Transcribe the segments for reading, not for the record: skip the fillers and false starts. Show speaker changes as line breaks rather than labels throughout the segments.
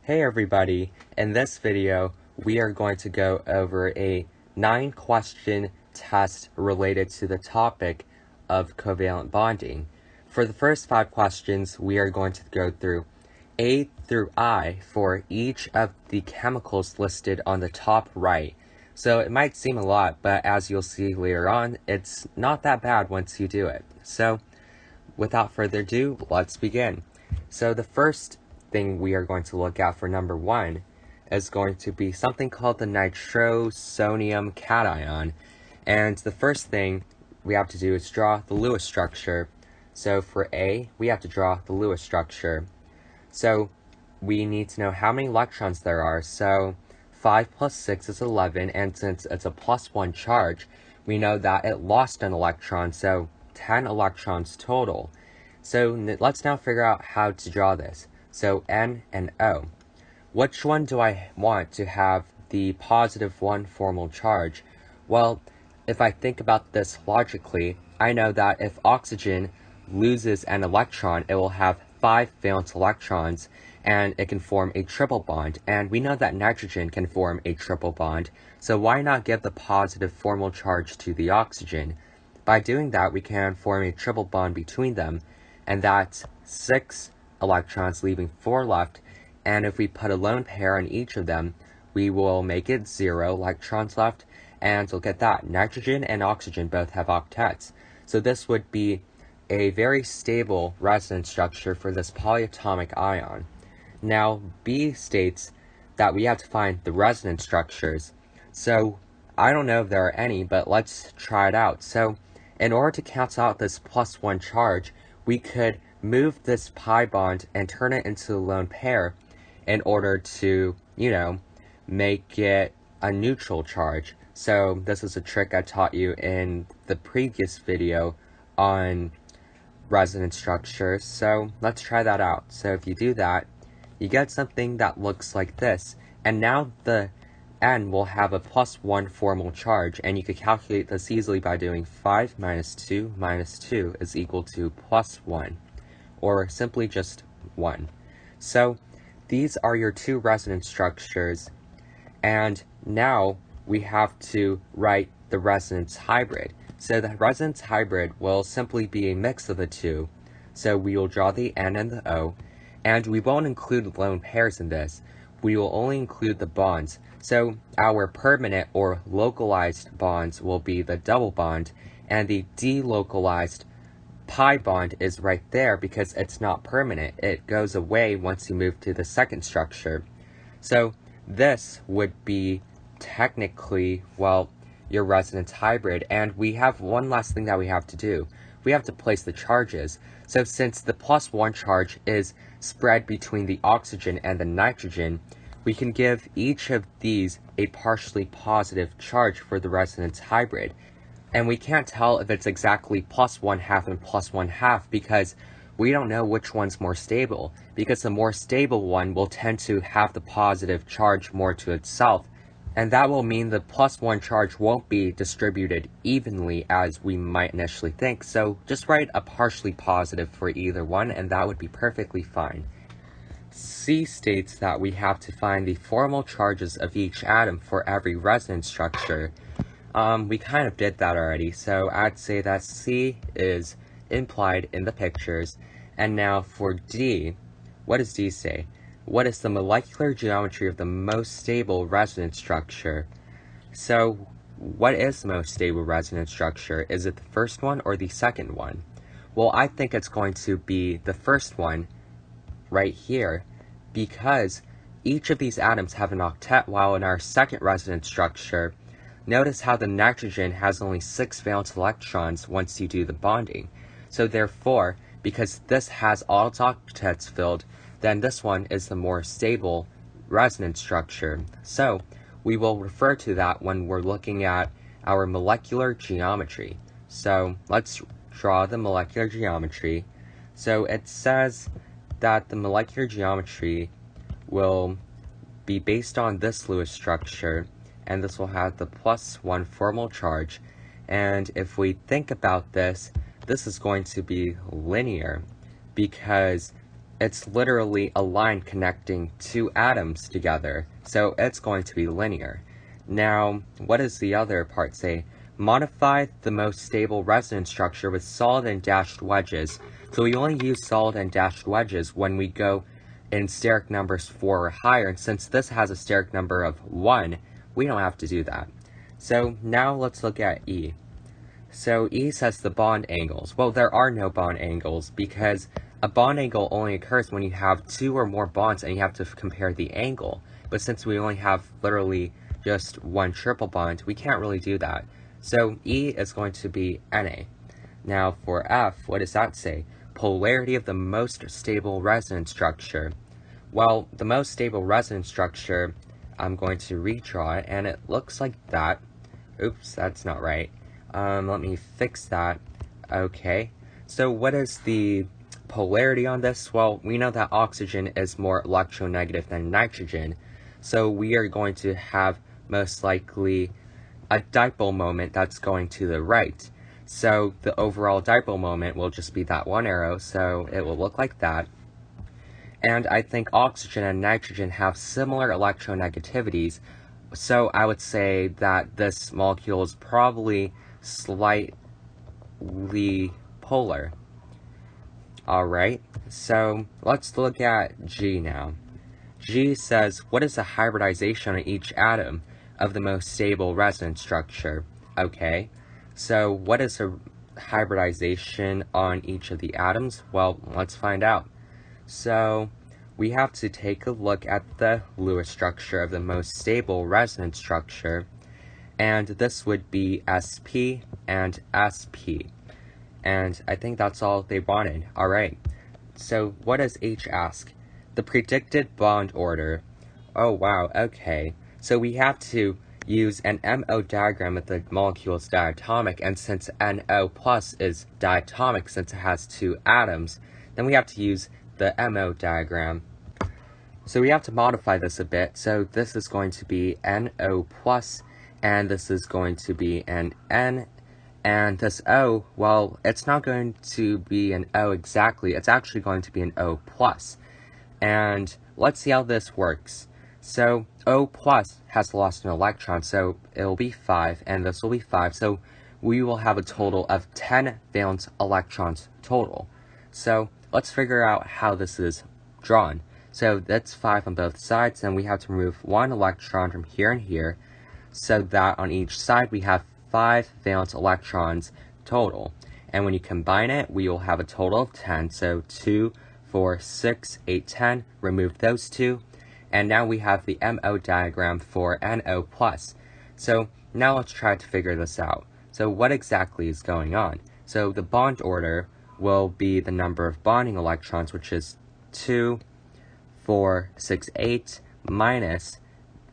Hey everybody, in this video we are going to go over a 9-question test related to the topic of covalent bonding. For the first 5 questions we are going to go through A through I for each of the chemicals listed on the top right. So it might seem a lot, but as you'll see later on, it's not that bad once you do it. So without further ado, let's begin. So the first thing we are going to look at for number 1 is going to be something called the Nitrosodium Cation. And the first thing we have to do is draw the Lewis structure. So for A, we have to draw the Lewis structure. So we need to know how many electrons there are. So 5 plus 6 is 11, and since it's a +1 charge, we know that it lost an electron, so 10 electrons total. So let's now figure out how to draw this. So N and O. Which one do I want to have the +1 formal charge? Well, if I think about this logically, I know that if oxygen loses an electron, it will have 5 valence electrons, and it can form a triple bond. And we know that nitrogen can form a triple bond, so why not give the positive formal charge to the oxygen? By doing that, we can form a triple bond between them, and that's 6 electrons, leaving 4 left. And if we put a lone pair on each of them, we will make it 0 electrons left, and look at that, nitrogen and oxygen both have octets. So this would be a very stable resonance structure for this polyatomic ion. Now, B states that we have to find the resonance structures. So I don't know if there are any, but let's try it out. So in order to cancel out this +1 charge, we could move this pi bond and turn it into a lone pair in order to, make it a neutral charge. So this is a trick I taught you in the previous video on resonance structures. So let's try that out. So if you do that, you get something that looks like this. And now the N will have a +1 formal charge, and you could calculate this easily by doing 5 minus 2 minus 2 is equal to +1, or simply just 1. So these are your 2 resonance structures, and now we have to write the resonance hybrid. So the resonance hybrid will simply be a mix of the 2. So we will draw the N and the O, and we won't include lone pairs in this. We will only include the bonds. So our permanent or localized bonds will be the double bond, and the delocalized pi bond is right there because it's not permanent. It goes away once you move to the second structure. So this would be technically, your resonance hybrid. And we have one last thing that we have to do. We have to place the charges. So since the +1 charge is spread between the oxygen and the nitrogen, we can give each of these a partially positive charge for the resonance hybrid. And we can't tell if it's exactly +1/2 and +1/2 because we don't know which one's more stable, because the more stable one will tend to have the positive charge more to itself, and that will mean the +1 charge won't be distributed evenly as we might initially think. So just write a partially positive for either one, and that would be perfectly fine. C states that we have to find the formal charges of each atom for every resonance structure. We kind of did that already, so I'd say that C is implied in the pictures. And now for D, what does D say? What is the molecular geometry of the most stable resonance structure? So what is the most stable resonance structure? Is it the first one or the second one? Well, I think it's going to be the first one right here, because each of these atoms have an octet, while in our second resonance structure, notice how the nitrogen has only 6 valence electrons once you do the bonding. So therefore, because this has all its octets filled, then this one is the more stable resonance structure. So we will refer to that when we're looking at our molecular geometry. So let's draw the molecular geometry. So it says that the molecular geometry will be based on this Lewis structure, and this will have the +1 formal charge. And if we think about this, this is going to be linear, because it's literally a line connecting two atoms together, so it's going to be linear. Now, what does the other part say? Modify the most stable resonance structure with solid and dashed wedges. So we only use solid and dashed wedges when we go in steric numbers 4 or higher, and since this has a steric number of 1, we don't have to do that. So now let's look at E. So E says the bond angles. Well, there are no bond angles because a bond angle only occurs when you have two or more bonds and you have to compare the angle. But since we only have literally just one triple bond, we can't really do that. So E is going to be Na. Now for F, what does that say? Polarity of the most stable resonance structure. Well, the most stable resonance structure, I'm going to redraw it, and it looks like that. Oops, that's not right. Let me fix that. Okay, so what is the polarity on this? Well, we know that oxygen is more electronegative than nitrogen, so we are going to have most likely a dipole moment that's going to the right. So the overall dipole moment will just be that one arrow, so it will look like that. And I think oxygen and nitrogen have similar electronegativities, so I would say that this molecule is probably slightly polar. Alright, so let's look at G now. G says, what is the hybridization on each atom of the most stable resonance structure? Okay, so what is the hybridization on each of the atoms? Well, let's find out. So we have to take a look at the Lewis structure of the most stable resonance structure, and this would be sp and sp. And I think that's all they wanted. Alright, so what does H ask? The predicted bond order. Oh wow, okay. So we have to use an MO diagram if the molecule is diatomic, and since NO plus is diatomic since it has two atoms, then we have to use the MO diagram. So we have to modify this a bit. So this is going to be NO plus, and this is going to be an N, and this O, well, it's not going to be an O exactly, it's actually going to be an O plus. And let's see how this works. So O plus has lost an electron, so it'll be 5, and this will be 5, so we will have a total of 10 valence electrons total. So let's figure out how this is drawn. So that's 5 on both sides, and we have to remove 1 electron from here and here, so that on each side we have 5 valence electrons total. And when you combine it, we will have a total of 10, so 2, 4, 6, 8, 10, remove those 2, and now we have the MO diagram for NO+. So now let's try to figure this out. So what exactly is going on? So the bond order will be the number of bonding electrons, which is 2, 4, 6, 8, minus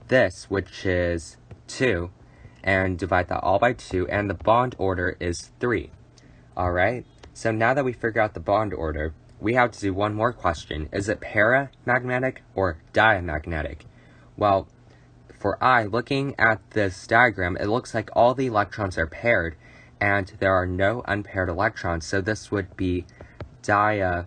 this, which is 2, and divide that all by 2, and the bond order is 3. Alright, so now that we figure out the bond order, we have to do one more question. Is it paramagnetic or diamagnetic? Well, for I, looking at this diagram, it looks like all the electrons are paired, and there are no unpaired electrons, so this would be diamagnetic.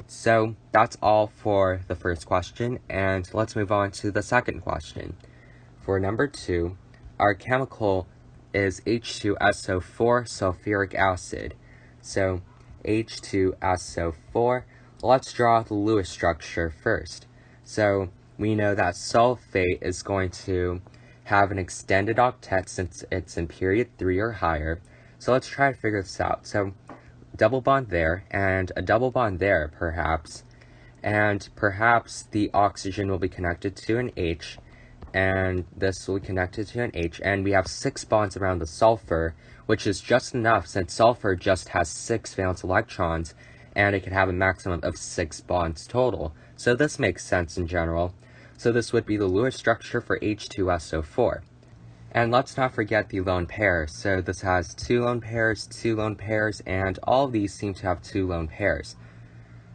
So that's all for the first question, and let's move on to the second question. For number 2, our chemical is H2SO4 sulfuric acid. So H2SO4, let's draw the Lewis structure first. So we know that sulfate is going to have an extended octet since it's in period 3 or higher. So let's try to figure this out. So double bond there, and a double bond there, perhaps. And perhaps the oxygen will be connected to an H, and this will be connected to an H, and we have 6 bonds around the sulfur, which is just enough since sulfur just has 6 valence electrons, and it can have a maximum of 6 bonds total. So this makes sense in general. So this would be the Lewis structure for H2SO4. And let's not forget the lone pair. So this has 2 lone pairs, 2 lone pairs, and all of these seem to have 2 lone pairs.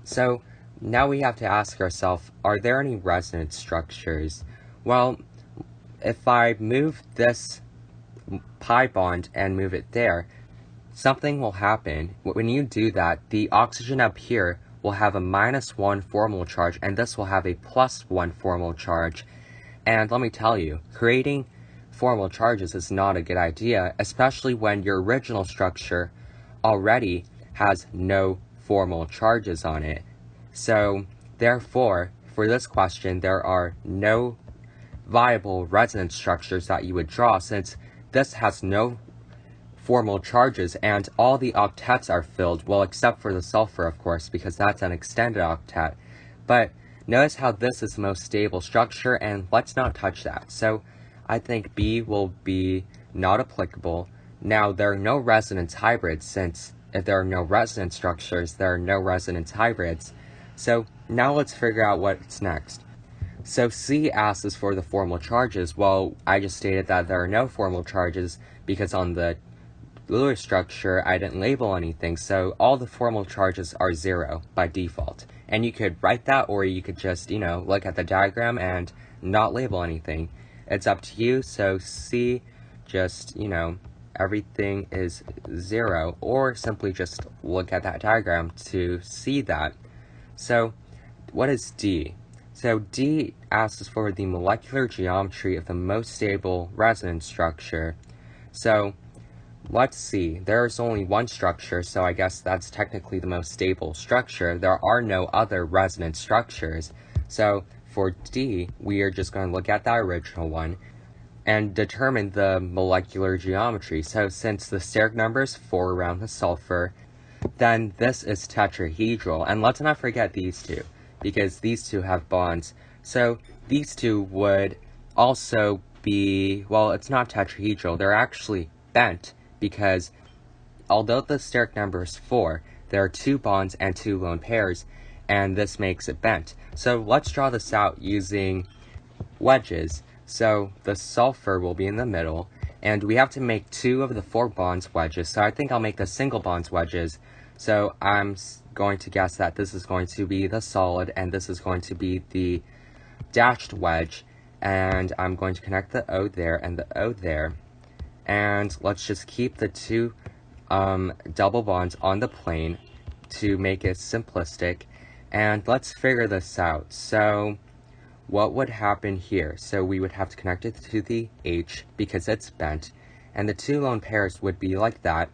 So now we have to ask ourselves, are there any resonance structures? Well, if I move this pi bond and move it there, something will happen. When you do that, the oxygen up here will have a -1 formal charge, and this will have a +1 formal charge. And let me tell you, creating formal charges is not a good idea, especially when your original structure already has no formal charges on it. So, therefore, for this question, there are no viable resonance structures that you would draw, since this has no formal charges and all the octets are filled, well, except for the sulfur, of course, because that's an extended octet. But notice how this is the most stable structure, and let's not touch that. So I think B will be not applicable. Now, there are no resonance hybrids, since if there are no resonance structures, there are no resonance hybrids. So now let's figure out what's next. So C asks us for the formal charges. Well, I just stated that there are no formal charges because on the Lewis structure, I didn't label anything, so all the formal charges are 0 by default. And you could write that, or you could just, look at the diagram and not label anything. It's up to you, so C, just, everything is 0, or simply just look at that diagram to see that. So, what is D? So D asks us for the molecular geometry of the most stable resonance structure. So, let's see, there's only one structure, so I guess that's technically the most stable structure. There are no other resonance structures. So for D, we are just going to look at that original one and determine the molecular geometry. So since the steric number is 4 around the sulfur, then this is tetrahedral. And let's not forget these two, because these two have bonds. So these two would also be, well, it's not tetrahedral, they're actually bent, because although the steric number is 4, there are 2 bonds and 2 lone pairs, and this makes it bent. So let's draw this out using wedges. So the sulfur will be in the middle, and we have to make 2 of the 4 bonds wedges, so I think I'll make the single bonds wedges. So I'm going to guess that this is going to be the solid, and this is going to be the dashed wedge, and I'm going to connect the O there and the O there. And let's just keep the 2 double bonds on the plane to make it simplistic. And let's figure this out. So what would happen here? So we would have to connect it to the H because it's bent. And the 2 lone pairs would be like that.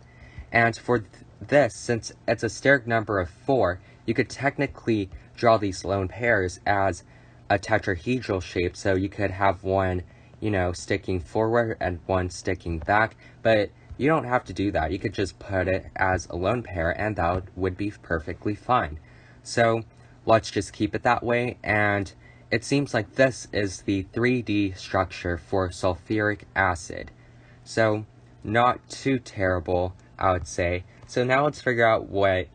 And for this, since it's a steric number of 4, you could technically draw these lone pairs as a tetrahedral shape. So you could have one sticking forward and one sticking back, but you don't have to do that. You could just put it as a lone pair, and that would be perfectly fine. So let's just keep it that way, and it seems like this is the 3D structure for sulfuric acid. So not too terrible, I would say. So now let's figure out what,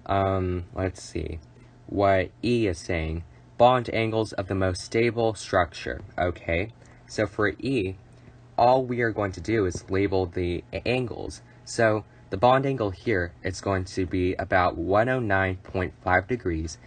let's see, what E is saying. Bond angles of the most stable structure, okay? So for E, all we are going to do is label the angles. So the bond angle here is going to be about 109.5 degrees.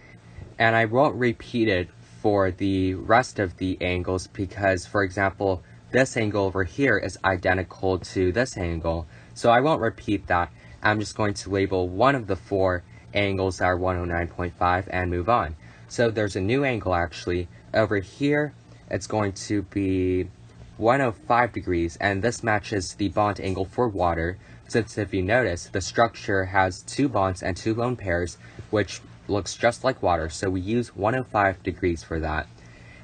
And I won't repeat it for the rest of the angles because, for example, this angle over here is identical to this angle. So I won't repeat that. I'm just going to label one of the 4 angles that are 109.5 and move on. So there's a new angle actually. Over here, it's going to be 105 degrees, and this matches the bond angle for water, since if you notice, the structure has 2 bonds and 2 lone pairs, which looks just like water, so we use 105 degrees for that.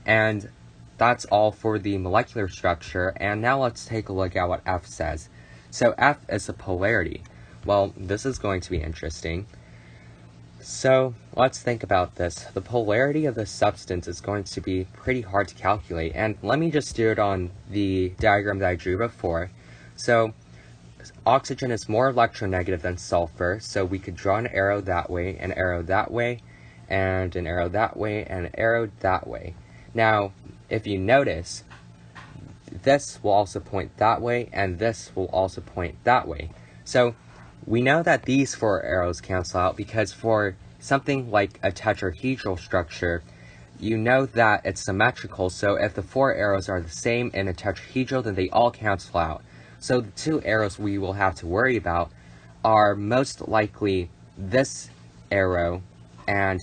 And that's all for the molecular structure, and now let's take a look at what F says. So F is the polarity. Well, this is going to be interesting. So let's think about this. The polarity of the substance is going to be pretty hard to calculate, and let me just do it on the diagram that I drew before. So oxygen is more electronegative than sulfur, so we could draw an arrow that way, an arrow that way, and an arrow that way, and an arrow that way. Now, if you notice, this will also point that way, and this will also point that way. So we know that these 4 arrows cancel out because for something like a tetrahedral structure, you know that it's symmetrical, so if the 4 arrows are the same in a tetrahedral, then they all cancel out. So the 2 arrows we will have to worry about are most likely this arrow and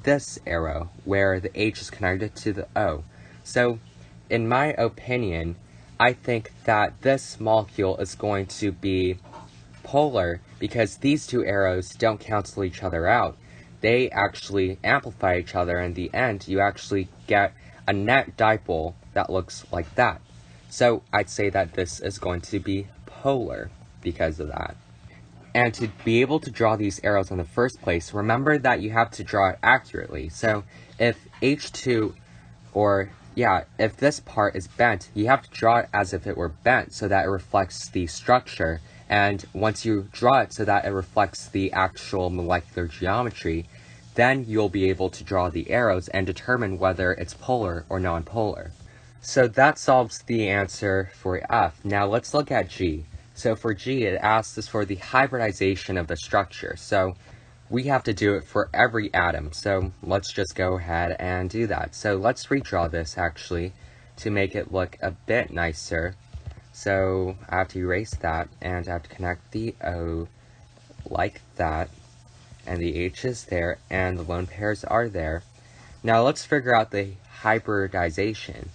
this arrow, where the H is connected to the O. So, in my opinion, I think that this molecule is going to be polar because these two arrows don't cancel each other out. They actually amplify each other, and in the end, you actually get a net dipole that looks like that. So I'd say that this is going to be polar because of that. And to be able to draw these arrows in the first place, remember that you have to draw it accurately. So if H2, if this part is bent, you have to draw it as if it were bent so that it reflects the structure. And once you draw it so that it reflects the actual molecular geometry, then you'll be able to draw the arrows and determine whether it's polar or nonpolar. So that solves the answer for F. Now let's look at G. So for G, it asks us for the hybridization of the structure. So we have to do it for every atom. So let's just go ahead and do that. So let's redraw this actually to make it look a bit nicer. So I have to erase that, and I have to connect the O like that, and the H is there, and the lone pairs are there. Now let's figure out the hybridization.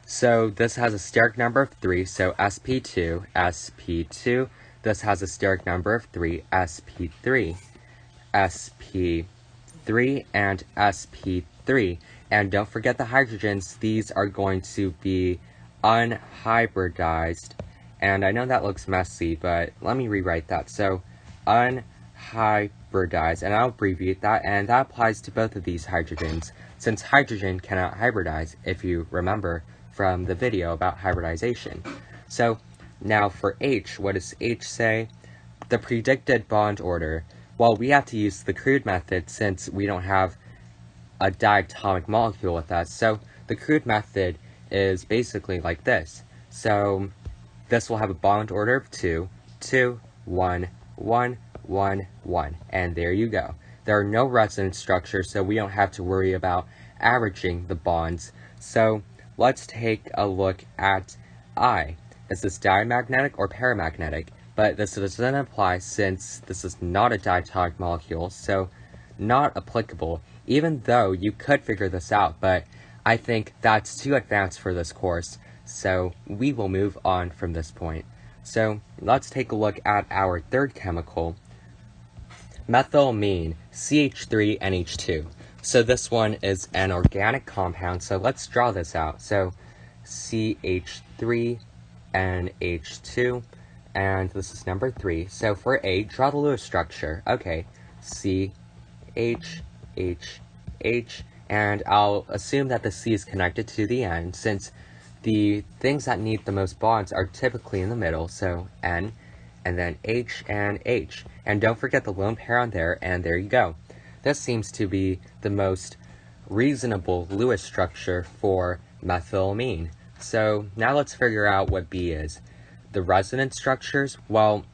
So this has a steric number of 3, so sp2, sp2. This has a steric number of 3, sp3, sp3, and sp3. And don't forget the hydrogens. These are going to be unhybridized. And I know that looks messy, but let me rewrite that. So unhybridized, and I'll abbreviate that, and that applies to both of these hydrogens, since hydrogen cannot hybridize, if you remember from the video about hybridization. So now for H, what does H say? The predicted bond order. Well, we have to use the crude method since we don't have a diatomic molecule with us. So the crude method is basically like this. So this will have a bond order of 2, 2, 1, 1, 1, 1, and there you go. There are no resonance structures, so we don't have to worry about averaging the bonds. So let's take a look at I. Is this diamagnetic or paramagnetic? But this doesn't apply since this is not a diatomic molecule, so not applicable, even though you could figure this out, but I think that's too advanced for this course, so we will move on from this point. So let's take a look at our third chemical, methylamine CH3NH2. So this one is an organic compound, so let's draw this out. So CH3NH2, and this is number 3. So for A, draw the Lewis structure. Okay, C, H, H, H, and I'll assume that the C is connected to the N, since the things that need the most bonds are typically in the middle, so N, and then H and H. And don't forget the lone pair on there, and there you go. This seems to be the most reasonable Lewis structure for methylamine. So now let's figure out what B is. The resonance structures, well,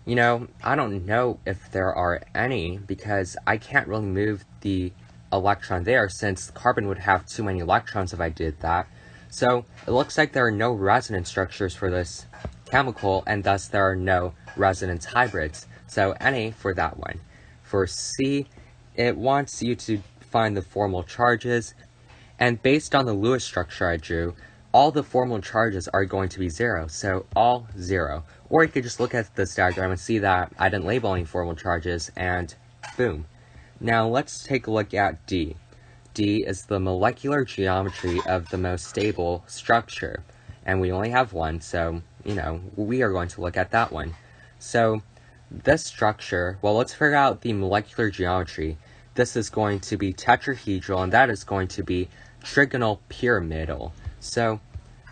you know, I don't know if there are any because I can't really move the electron there since carbon would have too many electrons if I did that. So it looks like there are no resonance structures for this chemical, and thus there are no resonance hybrids. So NA for that one. For C, it wants you to find the formal charges, and based on the Lewis structure I drew, all the formal charges are going to be 0, so all 0. Or you could just look at this diagram and see that I didn't label any formal charges, and boom. Now let's take a look at D. D is the molecular geometry of the most stable structure, and we only have one, so, you know, we are going to look at that one. So this structure, well, let's figure out the molecular geometry. This is going to be tetrahedral, and that is going to be trigonal pyramidal. So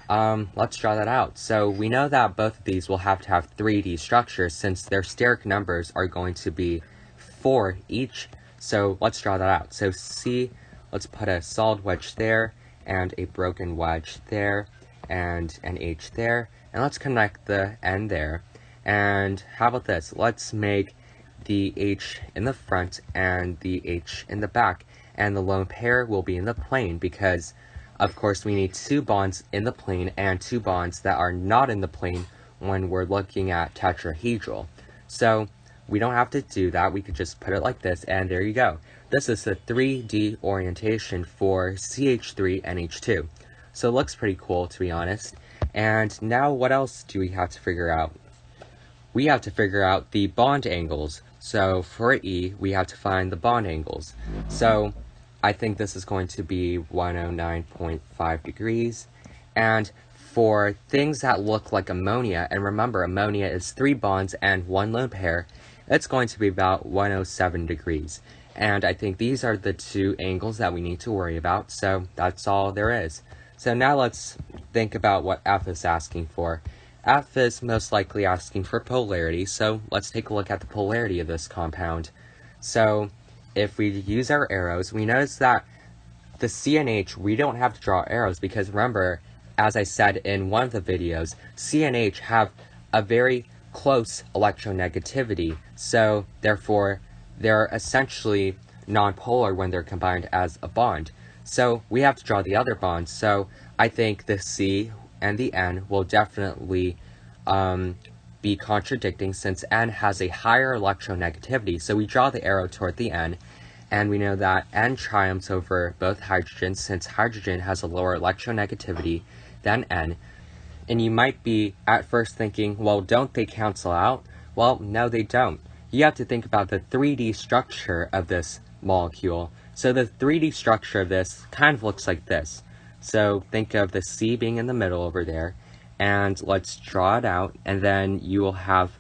let's draw that out. So we know that both of these will have to have 3D structures since their steric numbers are going to be 4 each. So let's draw that out. So C, let's put a solid wedge there, and a broken wedge there, and an H there, and let's connect the N there. And how about this? Let's make the H in the front and the H in the back, and the lone pair will be in the plane because, of course, we need 2 bonds in the plane and 2 bonds that are not in the plane when we're looking at tetrahedral. So we don't have to do that. We could just put it like this, and there you go. This is the 3D orientation for CH3NH2. So it looks pretty cool, to be honest. And now what else do we have to figure out? We have to figure out the bond angles. So for E, we have to find the bond angles. So I think this is going to be 109.5 degrees. And for things that look like ammonia, and remember ammonia is 3 bonds and 1 lone pair, it's going to be about 107 degrees. And I think these are the 2 angles that we need to worry about, so that's all there is. So now let's think about what F is asking for. F is most likely asking for polarity, so let's take a look at the polarity of this compound. So if we use our arrows, we notice that the C and H, we don't have to draw arrows because remember, as I said in one of the videos, C and H have a very close electronegativity, so therefore they're essentially nonpolar when they're combined as a bond. So we have to draw the other bonds, so I think the C and the N will definitely be contradicting since N has a higher electronegativity. So we draw the arrow toward the N, and we know that N triumphs over both hydrogens since hydrogen has a lower electronegativity than N. And you might be at first thinking, well, don't they cancel out? Well, no, they don't. You have to think about the 3D structure of this molecule. So the 3D structure of this kind of looks like this. So think of the C being in the middle over there, and let's draw it out, and then you will have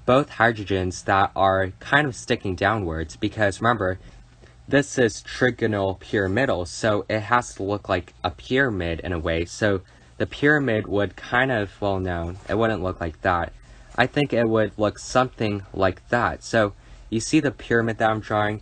both hydrogens that are kind of sticking downwards, because remember, this is trigonal pyramidal, so it has to look like a pyramid in a way. So the pyramid would kind of, well, no, it wouldn't look like that. I think it would look something like that. So you see the pyramid that I'm drawing?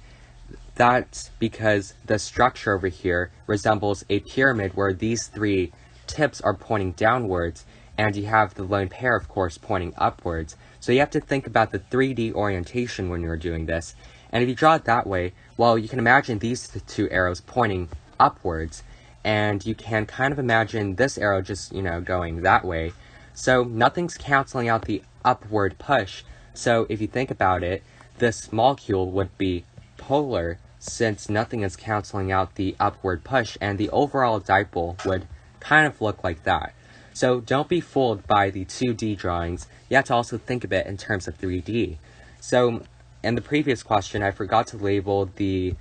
That's because the structure over here resembles a pyramid where these 3 tips are pointing downwards, and you have the lone pair, of course, pointing upwards. So you have to think about the 3D orientation when you're doing this. And if you draw it that way, well, you can imagine these 2 arrows pointing upwards, and you can kind of imagine this arrow just, going that way. So nothing's canceling out the upward push. So if you think about it, this molecule would be polar since nothing is canceling out the upward push, and the overall dipole would kind of look like that. So don't be fooled by the 2D drawings. You have to also think of it in terms of 3D. So in the previous question, I forgot to label the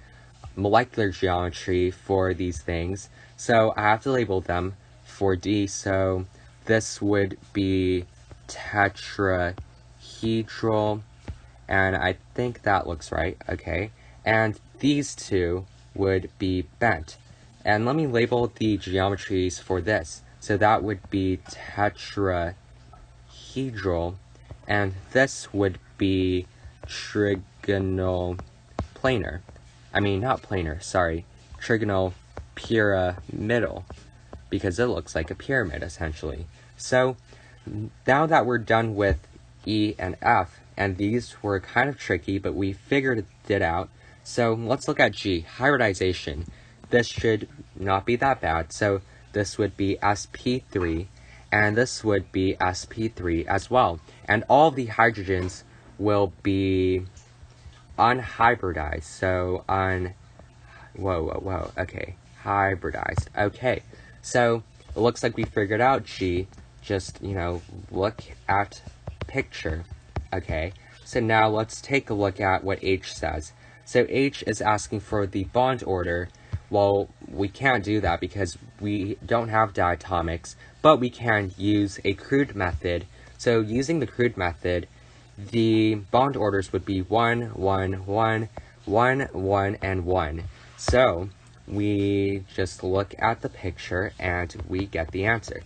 molecular geometry for these things. So I have to label them for D. So this would be tetrahedral, and I think that looks right, okay. And these 2 would be bent. And let me label the geometries for this. So that would be tetrahedral, and this would be trigonal planar. I mean, not planar, sorry. Trigonal pyramidal, because it looks like a pyramid, essentially. So now that we're done with E and F, and these were kind of tricky, but we figured it out. So let's look at G, hybridization. This should not be that bad. So this would be sp3, and this would be sp3 as well. And all the hydrogens will be unhybridized. So okay, hybridized. Okay, so it looks like we figured out G. Just, look at picture. Okay, so now let's take a look at what H says. So H is asking for the bond order. Well, we can't do that because we don't have diatomics, but we can use a crude method. So using the crude method, the bond orders would be 1, 1, 1, 1, 1, and 1. So we just look at the picture and we get the answer.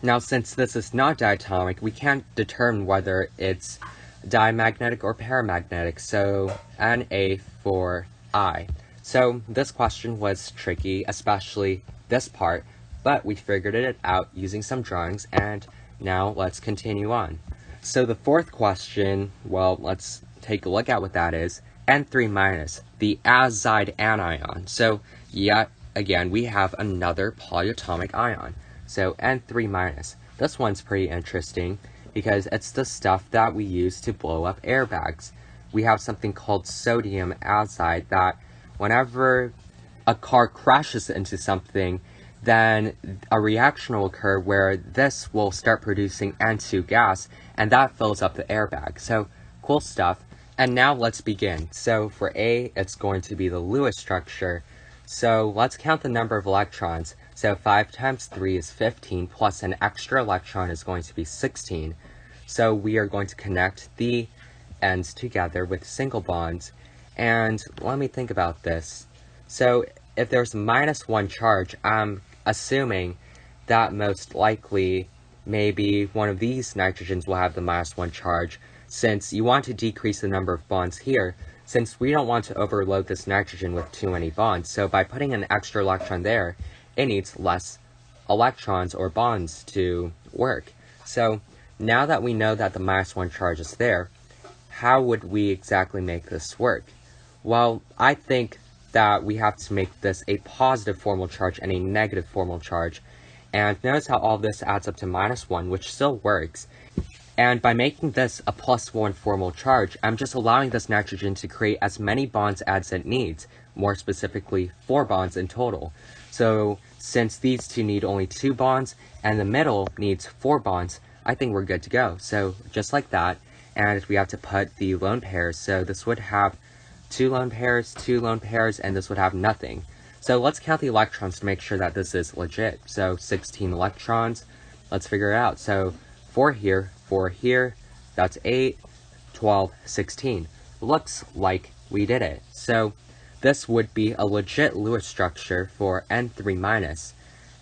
Now, since this is not diatomic, we can't determine whether it's diamagnetic or paramagnetic, so Na for I. So this question was tricky, especially this part, but we figured it out using some drawings, and now let's continue on. So the fourth question, well, let's take a look at what that is. N3-, the azide anion. So yet again, we have another polyatomic ion. So N3-. This one's pretty interesting because it's the stuff that we use to blow up airbags. we have something called sodium azide that whenever a car crashes into something, then a reaction will occur where this will start producing N2 gas, and that fills up the airbag. So, cool stuff. And now let's begin. So for A, it's going to be the Lewis structure. So let's count the number of electrons. So 5 times 3 is 15, plus an extra electron is going to be 16. So we are going to connect the ends together with single bonds. And let me think about this. So if there's -1 charge, I'm assuming that most likely maybe one of these nitrogens will have the -1 charge, since you want to decrease the number of bonds here, since we don't want to overload this nitrogen with too many bonds. So by putting an extra electron there, it needs less electrons or bonds to work. So now that we know that the -1 charge is there, how would we exactly make this work? Well, I think that we have to make this a positive formal charge and a negative formal charge. And notice how all this adds up to -1, which still works. And by making this a +1 formal charge, I'm just allowing this nitrogen to create as many bonds as it needs, more specifically 4 bonds in total. So since these two need only 2 bonds, and the middle needs 4 bonds, I think we're good to go. So just like that, and we have to put the lone pairs, so this would have 2 lone pairs, 2 lone pairs, and this would have nothing. So let's count the electrons to make sure that this is legit. So 16 electrons, let's figure it out. So 4 here, that's 8, 12, 16. Looks like we did it. So this would be a legit Lewis structure for N3-.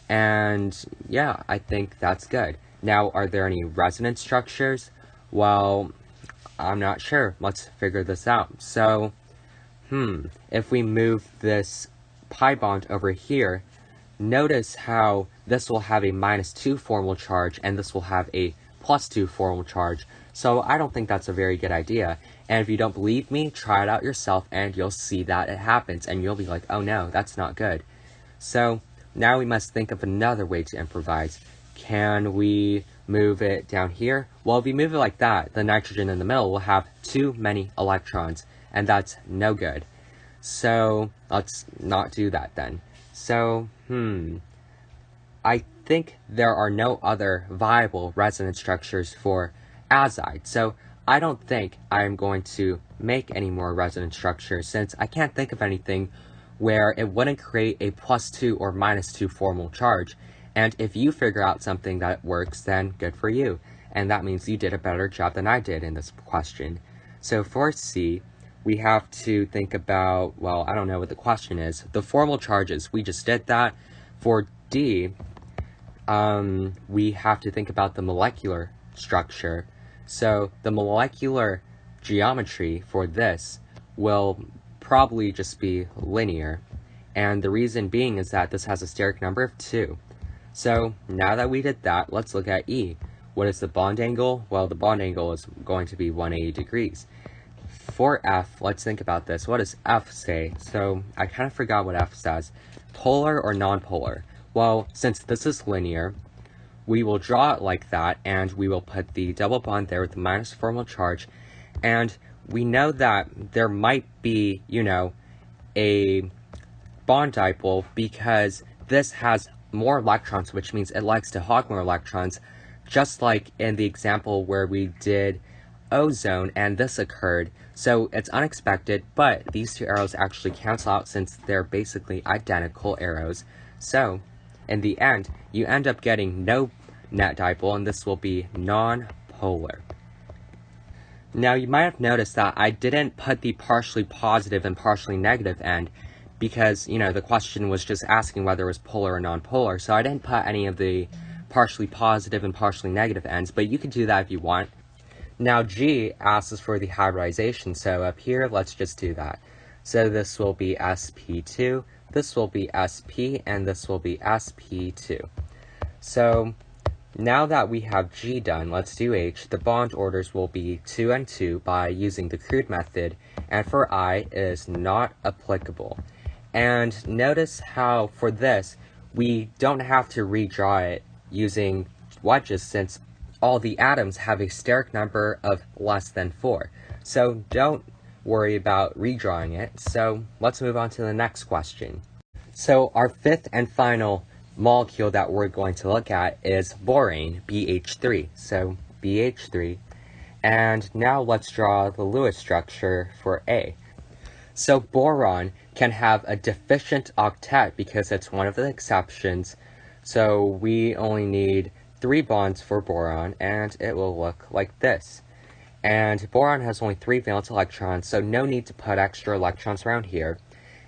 And yeah, I think that's good. Now, are there any resonance structures? Well, I'm not sure. Let's figure this out. So, if we move this pi bond over here, notice how this will have a -2 formal charge and this will have a +2 formal charge. So I don't think that's a very good idea. And if you don't believe me, try it out yourself and you'll see that it happens and you'll be like, oh no, that's not good. So now we must think of another way to improvise. Can we move it down here? Well, if we move it like that, the nitrogen in the middle will have too many electrons, and that's no good. So let's not do that then. So, I think there are no other viable resonance structures for azide. So I don't think I'm going to make any more resonance structures, since I can't think of anything where it wouldn't create a +2 or -2 formal charge. And if you figure out something that works, then good for you. And that means you did a better job than I did in this question. So for C, we have to think about, well, I don't know what the question is. The formal charges, we just did that. For D, we have to think about the molecular structure. So the molecular geometry for this will probably just be linear. And the reason being is that this has a steric number of 2. So now that we did that, let's look at E. What is the bond angle? Well, the bond angle is going to be 180 degrees. For F, let's think about this. What does F say? So I kind of forgot what F says. Polar or non-polar? Well, since this is linear, we will draw it like that, and we will put the double bond there with the minus formal charge. And we know that there might be, a bond dipole, because this has more electrons, which means it likes to hog more electrons, just like in the example where we did ozone and this occurred. So it's unexpected, but these two arrows actually cancel out since they're basically identical arrows. So in the end, you end up getting no net dipole, and this will be non-polar. Now you might have noticed that I didn't put the partially positive and partially negative end, because, the question was just asking whether it was polar or non-polar, so I didn't put any of the partially positive and partially negative ends, but you can do that if you want. Now G asks us for the hybridization, so up here, let's just do that. So this will be sp2, this will be sp, and this will be sp2. So now that we have G done, let's do H. The bond orders will be 2 and 2 by using the crude method, and for I, it is not applicable. And notice how for this, we don't have to redraw it using wedges, since all the atoms have a steric number of less than 4. So don't worry about redrawing it. So let's move on to the next question. So our fifth and final molecule that we're going to look at is borane, BH3. So BH3. And now let's draw the Lewis structure for A. So boron can have a deficient octet because it's one of the exceptions. So we only need 3 bonds for boron, and it will look like this. And boron has only 3 valence electrons, so no need to put extra electrons around here.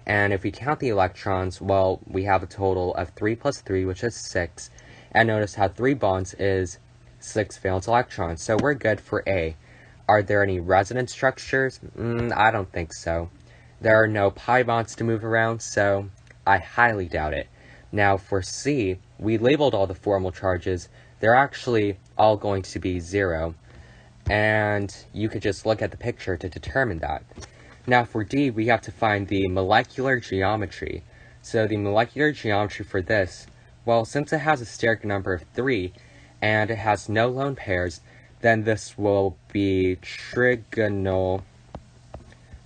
And if we count the electrons, well, we have a total of 3 plus 3, which is 6. And notice how 3 bonds is 6 valence electrons, so we're good for A. Are there any resonance structures? I don't think so. There are no pi bonds to move around, so I highly doubt it. Now for C, we labeled all the formal charges. They're actually all going to be 0. And you could just look at the picture to determine that. Now for D, we have to find the molecular geometry. So the molecular geometry for this, well, since it has a steric number of 3, and it has no lone pairs, then this will be trigonal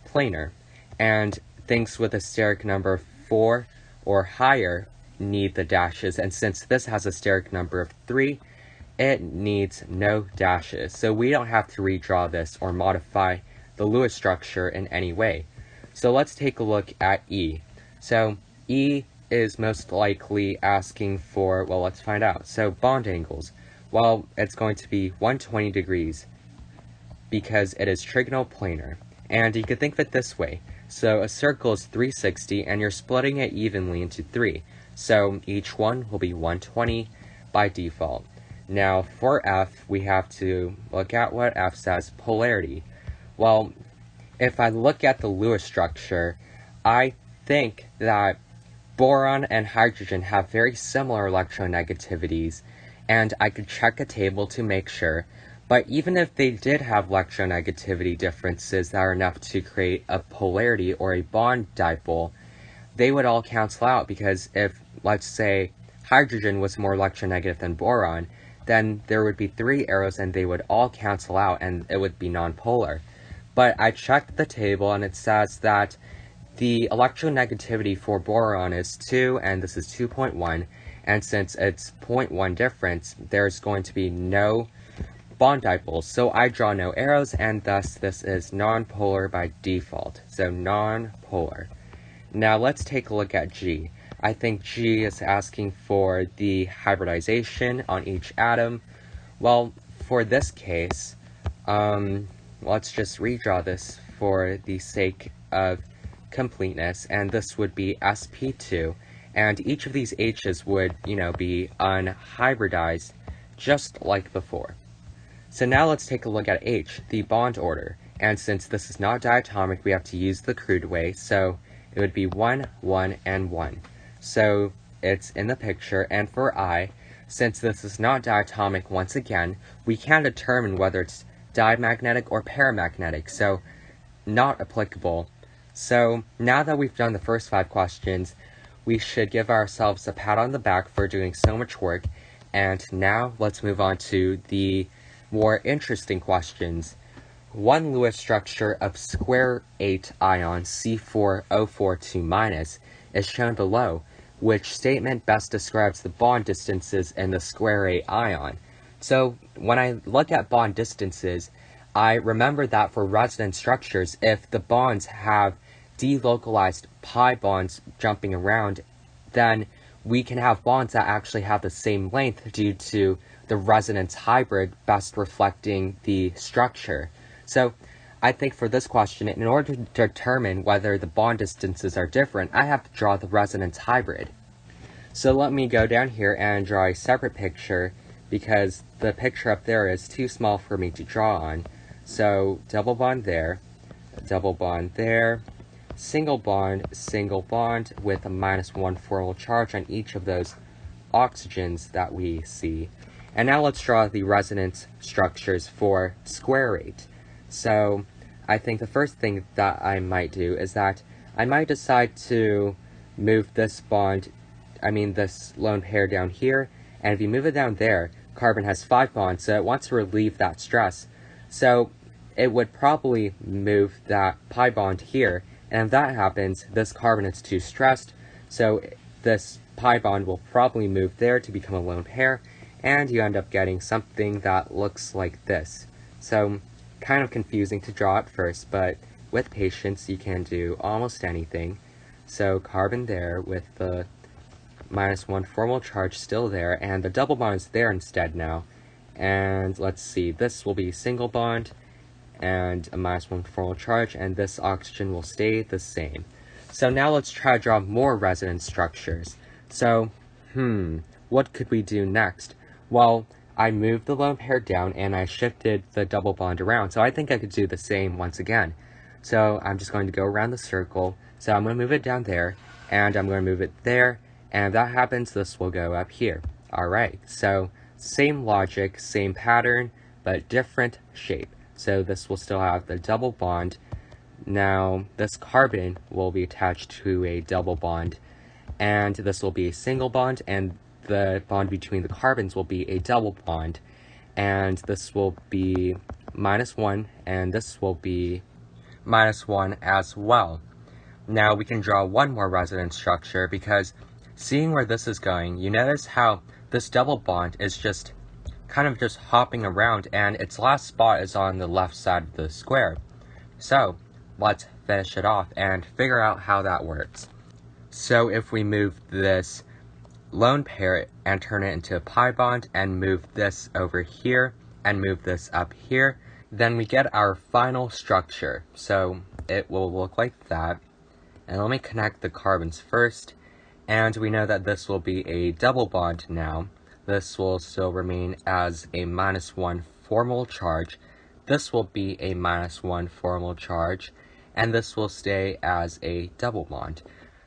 planar. And things with a steric number of 4 or higher need the dashes, and since this has a steric number of 3, it needs no dashes. So we don't have to redraw this or modify the Lewis structure in any way. So let's take a look at E. So E is most likely asking for, well, let's find out. So bond angles. Well, it's going to be 120 degrees because it is trigonal planar. And you could think of it this way. So a circle is 360 and you're splitting it evenly into 3. So each one will be 120 by default. Now for F, we have to look at what F says, polarity. Well, if I look at the Lewis structure, I think that boron and hydrogen have very similar electronegativities, and I could check a table to make sure. But even if they did have electronegativity differences that are enough to create a polarity or a bond dipole, they would all cancel out, because if, let's say, hydrogen was more electronegative than boron, then there would be 3 arrows and they would all cancel out and it would be nonpolar. But I checked the table and it says that the electronegativity for boron is 2 and this is 2.1, and since it's 0.1 difference, there's going to be no bond dipoles, so I draw no arrows, and thus this is nonpolar by default. So nonpolar. Now let's take a look at G. I think G is asking for the hybridization on each atom. Well, for this case, let's just redraw this for the sake of completeness, and this would be sp2, and each of these H's would, be unhybridized just like before. So now let's take a look at H, the bond order, and since this is not diatomic, we have to use the crude way, so it would be 1, 1, and 1. So it's in the picture, and for I, since this is not diatomic once again, we can't determine whether it's diamagnetic or paramagnetic, so not applicable. So now that we've done the first 5 questions, we should give ourselves a pat on the back for doing so much work, and now let's move on to the more interesting questions. One Lewis structure of square 8 ion C4O42- is shown below. Which statement best describes the bond distances in the square 8 ion? So when I look at bond distances, I remember that for resonance structures, if the bonds have delocalized pi bonds jumping around, then we can have bonds that actually have the same length due to the resonance hybrid best reflecting the structure. So I think for this question, in order to determine whether the bond distances are different, I have to draw the resonance hybrid. So let me go down here and draw a separate picture, because the picture up there is too small for me to draw on. So double bond there, single bond with a -1 formal charge on each of those oxygens that we see. And now let's draw the resonance structures for square 8. So I think the first thing that I might do is that I might decide to move this this lone pair down here, and if you move it down there, carbon has 5 bonds, so it wants to relieve that stress. So it would probably move that pi bond here, and if that happens, this carbon is too stressed, so this pi bond will probably move there to become a lone pair, and you end up getting something that looks like this. So, kind of confusing to draw at first, but with patience you can do almost anything. So carbon there with the -1 formal charge still there, and the double bond is there instead now. And let's see, this will be single bond and a -1 formal charge, and this oxygen will stay the same. So now let's try to draw more resonance structures. So, what could we do next? Well, I moved the lone pair down and I shifted the double bond around, so I think I could do the same once again. So I'm just going to go around the circle. So I'm going to move it down there, and I'm going to move it there, and if that happens, this will go up here. Alright, so same logic, same pattern, but different shape. So this will still have the double bond. Now this carbon will be attached to a double bond, and this will be a single bond, and the bond between the carbons will be a double bond, and this will be -1, and this will be -1 as well. Now we can draw one more resonance structure, because seeing where this is going, you notice how this double bond is just kind of just hopping around, and its last spot is on the left side of the square. So let's finish it off and figure out how that works. So if we move this lone pair and turn it into a pi bond, and move this over here and move this up here, then we get our final structure. So it will look like that. And let me connect the carbons first, and we know that this will be a double bond now. This will still remain as a -1 formal charge. This will be a -1 formal charge, and this will stay as a double bond.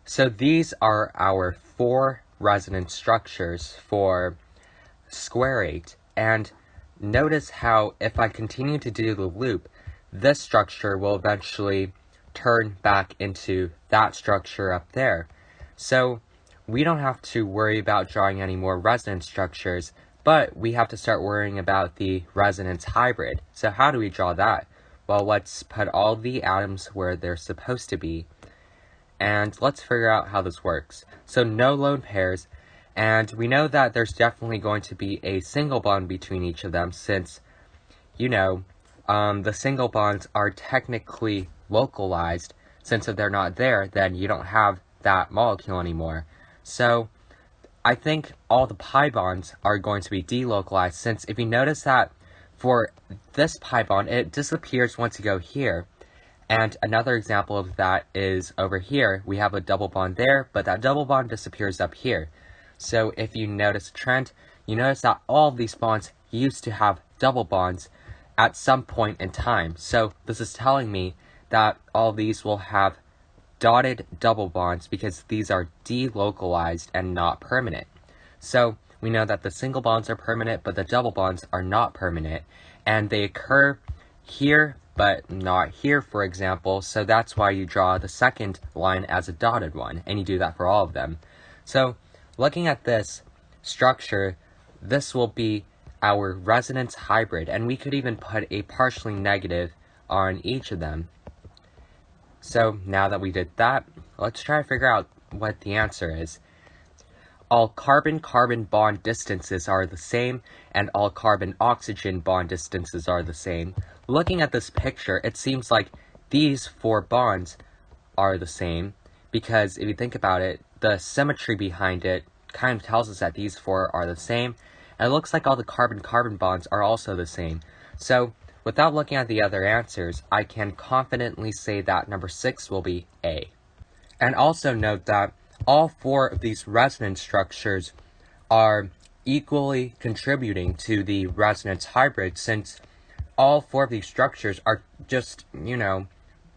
So these are our 4 resonance structures for square 8, and notice how if I continue to do the loop, this structure will eventually turn back into that structure up there. So we don't have to worry about drawing any more resonance structures, but we have to start worrying about the resonance hybrid. So how do we draw that? Well, let's put all the atoms where they're supposed to be, and let's figure out how this works. So no lone pairs, and we know that there's definitely going to be a single bond between each of them, since, you know, the single bonds are technically localized, since if they're not there, then you don't have that molecule anymore. So I think all the pi bonds are going to be delocalized, since if you notice that for this pi bond, it disappears once you go here. And another example of that is over here. We have a double bond there, but that double bond disappears up here. So if you notice a trend, you notice that all of these bonds used to have double bonds at some point in time. So this is telling me that all these will have dotted double bonds, because these are delocalized and not permanent. So we know that the single bonds are permanent, but the double bonds are not permanent, and they occur here but not here, for example. So that's why you draw the second line as a dotted one, and you do that for all of them. So looking at this structure, this will be our resonance hybrid, and we could even put a partially negative on each of them. So now that we did that, let's try to figure out what the answer is. All carbon-carbon bond distances are the same, and all carbon-oxygen bond distances are the same. Looking at this picture, it seems like these 4 bonds are the same, because if you think about it, the symmetry behind it kind of tells us that these 4 are the same, and it looks like all the carbon-carbon bonds are also the same. So without looking at the other answers, I can confidently say that number 6 will be A. And also note that all 4 of these resonance structures are equally contributing to the resonance hybrid, since all 4 of these structures are just, you know,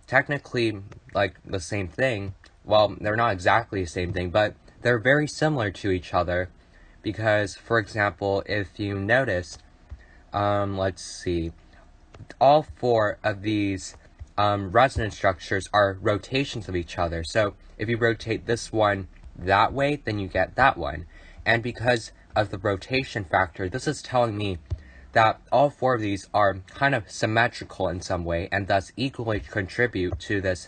technically like the same thing. Well, they're not exactly the same thing, but they're very similar to each other, because, for example, if you notice, let's see, all 4 of these resonance structures are rotations of each other. So if you rotate this one that way, then you get that one. And because of the rotation factor, this is telling me that all four of these are kind of symmetrical in some way and thus equally contribute to this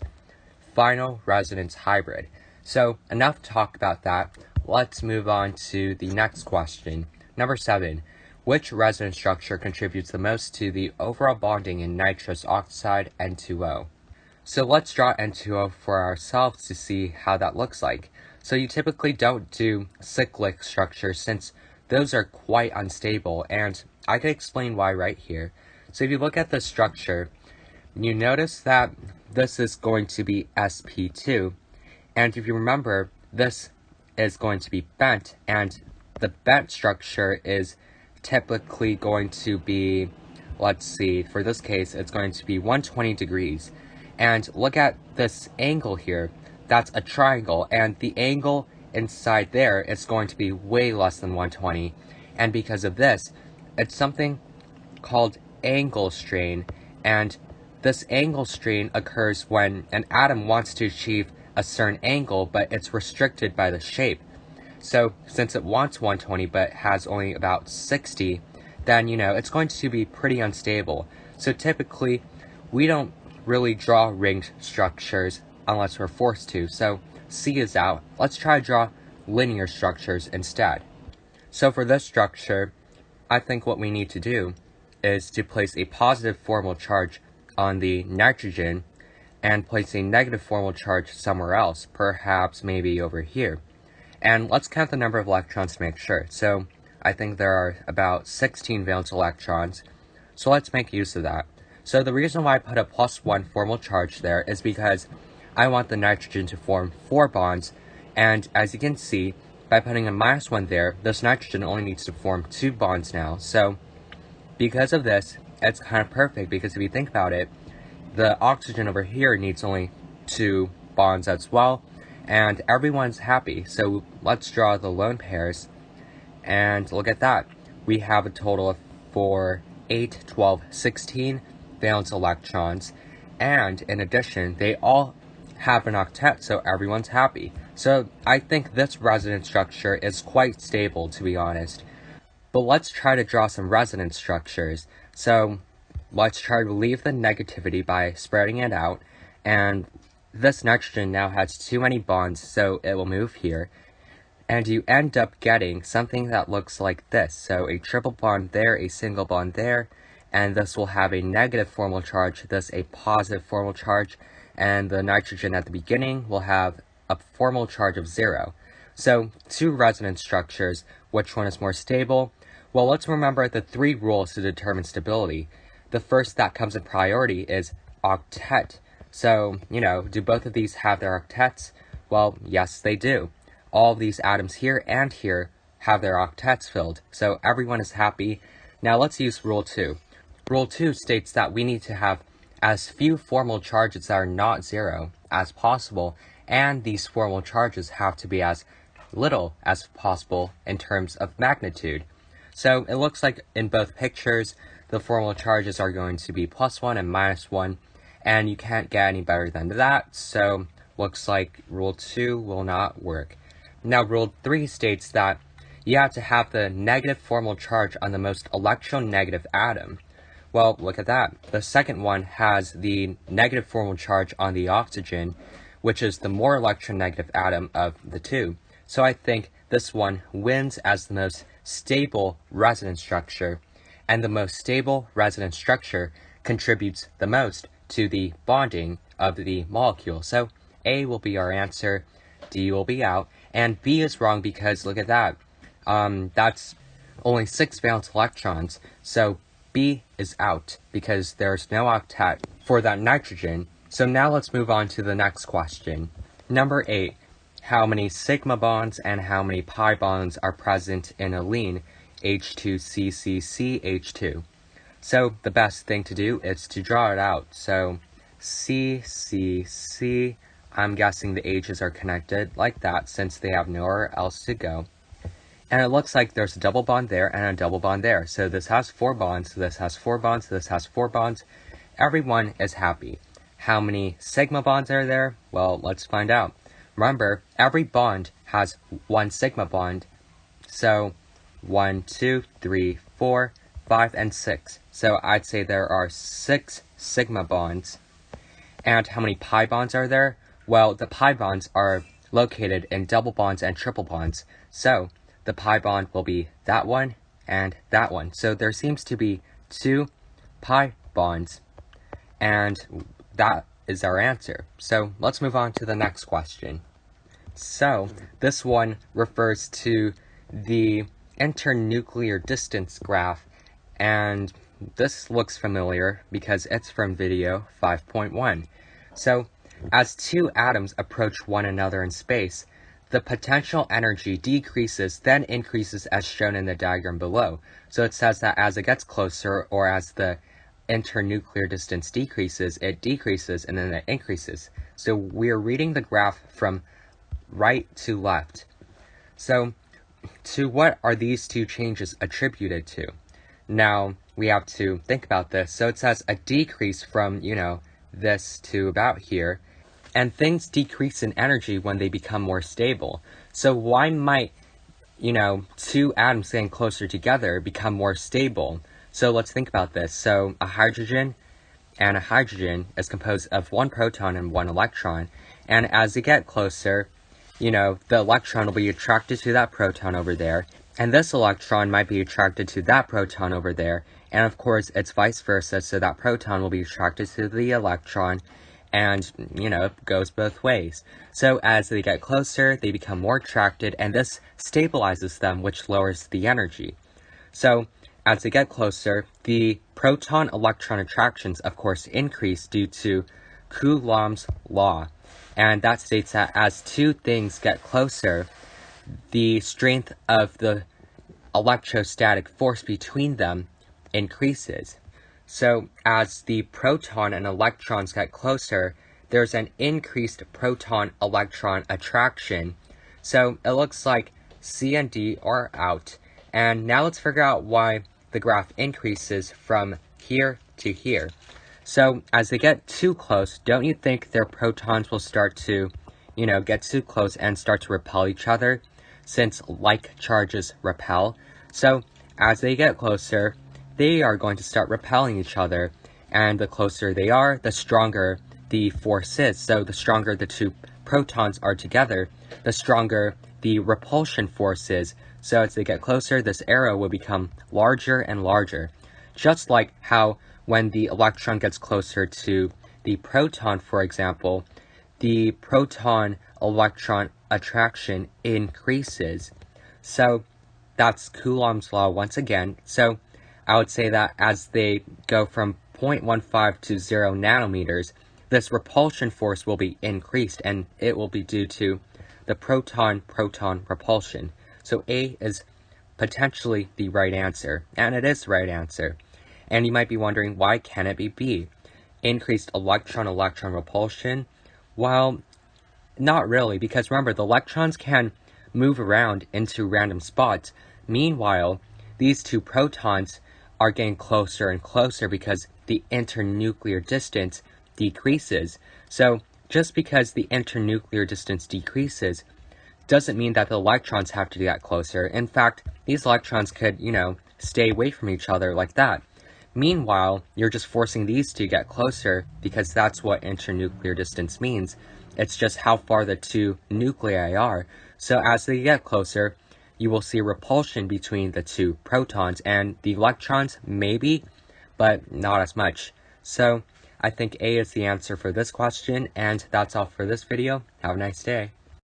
final resonance hybrid. So enough talk about that. Let's move on to the next question. Number 7. Which resonance structure contributes the most to the overall bonding in nitrous oxide N2O? So let's draw N2O for ourselves to see how that looks like. So you typically don't do cyclic structures since those are quite unstable, and I can explain why right here. So if you look at the structure, you notice that this is going to be sp2, and if you remember, this is going to be bent, and the bent structure is typically going to be, let's see, for this case, it's going to be 120 degrees. And look at this angle here, that's a triangle, and the angle inside there is going to be way less than 120. And because of this, it's something called angle strain, and this angle strain occurs when an atom wants to achieve a certain angle, but it's restricted by the shape. So since it wants 120 but has only about 60, then it's going to be pretty unstable. So typically we don't really draw ringed structures unless we're forced to. So C is out. Let's try to draw linear structures instead. So for this structure, I think what we need to do is to place a positive formal charge on the nitrogen and place a negative formal charge somewhere else, perhaps maybe over here. And let's count the number of electrons to make sure. So I think there are about 16 valence electrons, so let's make use of that. So the reason why I put a +1 formal charge there is because I want the nitrogen to form 4 bonds, and as you can see, by putting a -1 there, this nitrogen only needs to form 2 bonds now. So because of this, it's kind of perfect, because if you think about it, the oxygen over here needs only 2 bonds as well, and everyone's happy. So let's draw the lone pairs, and look at that. We have a total of 4, 8, 12, 16 valence electrons, and in addition, they all have an octet, so everyone's happy. So I think this resonance structure is quite stable, to be honest. But let's try to draw some resonance structures. So let's try to relieve the negativity by spreading it out, and this nitrogen now has too many bonds, so it will move here, and you end up getting something that looks like this. So a triple bond there, a single bond there, and this will have a negative formal charge, this a positive formal charge, and the nitrogen at the beginning will have a formal charge of 0. So 2 resonance structures, which one is more stable? Well, let's remember the 3 rules to determine stability. The first that comes in priority is octet. So, do both of these have their octets? Well, yes, they do. All of these atoms here and here have their octets filled, so everyone is happy. Now let's use Rule 2. Rule 2 states that we need to have as few formal charges that are not 0 as possible, and these formal charges have to be as little as possible in terms of magnitude. So it looks like in both pictures, the formal charges are going to be +1 and -1, and you can't get any better than that, so looks like Rule 2 will not work. Now Rule 3 states that you have to have the negative formal charge on the most electronegative atom. Well, look at that. The second one has the negative formal charge on the oxygen, which is the more electronegative atom of the two. So I think this one wins as the most stable resonance structure, and the most stable resonance structure contributes the most to the bonding of the molecule. So A will be our answer, D will be out, and B is wrong because look at that. That's only 6 valence electrons, so B is out because there's no octet for that nitrogen. So now let's move on to the next question. Number 8. How many sigma bonds and how many pi bonds are present in allene H2CCCH2? So the best thing to do is to draw it out. So CCC, I'm guessing the H's are connected like that since they have nowhere else to go. And it looks like there's a double bond there and a double bond there. So this has 4 bonds, this has 4 bonds, this has 4 bonds. Everyone is happy. How many sigma bonds are there? Well, let's find out. Remember, every bond has 1 sigma bond. So 1, 2, 3, 4, 5, and 6. So I'd say there are 6 sigma bonds. And how many pi bonds are there? Well, the pi bonds are located in double bonds and triple bonds. So the pi bond will be that one and that one. So there seems to be 2 pi bonds, and that is our answer. So let's move on to the next question. So this one refers to the internuclear distance graph, and this looks familiar because it's from video 5.1. So as 2 atoms approach one another in space, the potential energy decreases, then increases as shown in the diagram below. So it says that as it gets closer, or as the internuclear distance decreases, it decreases and then it increases. So we're reading the graph from right to left. So to what are these 2 changes attributed to? Now we have to think about this. So it says a decrease from, this to about here, and things decrease in energy when they become more stable. So why might, 2 atoms getting closer together become more stable? So let's think about this. So a hydrogen and a hydrogen is composed of 1 proton and 1 electron, and as they get closer, the electron will be attracted to that proton over there, and this electron might be attracted to that proton over there, and of course it's vice versa, so that proton will be attracted to the electron, and, it goes both ways. So as they get closer, they become more attracted, and this stabilizes them, which lowers the energy. So as they get closer, the proton-electron attractions, of course, increase due to Coulomb's law. And that states that as 2 things get closer, the strength of the electrostatic force between them increases. So as the proton and electrons get closer, there's an increased proton-electron attraction. So it looks like C and D are out. And now let's figure out why the graph increases from here to here. So as they get too close, don't you think their protons will start to, get too close and start to repel each other, since like charges repel? So as they get closer, they are going to start repelling each other, and the closer they are, the stronger the force is. So the stronger the 2 protons are together, the stronger the repulsion force is. So as they get closer, this arrow will become larger and larger. Just like how when the electron gets closer to the proton, for example, the proton-electron attraction increases. So that's Coulomb's law once again. So I would say that as they go from 0.15 to 0 nanometers, this repulsion force will be increased, and it will be due to the proton-proton repulsion. So A is potentially the right answer, and it is the right answer. And you might be wondering, why can't it be B? Increased electron-electron repulsion? Well, not really, because remember, the electrons can move around into random spots. Meanwhile, these 2 protons are getting closer and closer because the internuclear distance decreases. So just because the internuclear distance decreases doesn't mean that the electrons have to get closer. In fact, these electrons could, stay away from each other like that. Meanwhile, you're just forcing these to get closer because that's what internuclear distance means. It's just how far the 2 nuclei are. So as they get closer, you will see repulsion between the 2 protons, and the electrons maybe, but not as much. So I think A is the answer for this question, and that's all for this video. Have a nice day.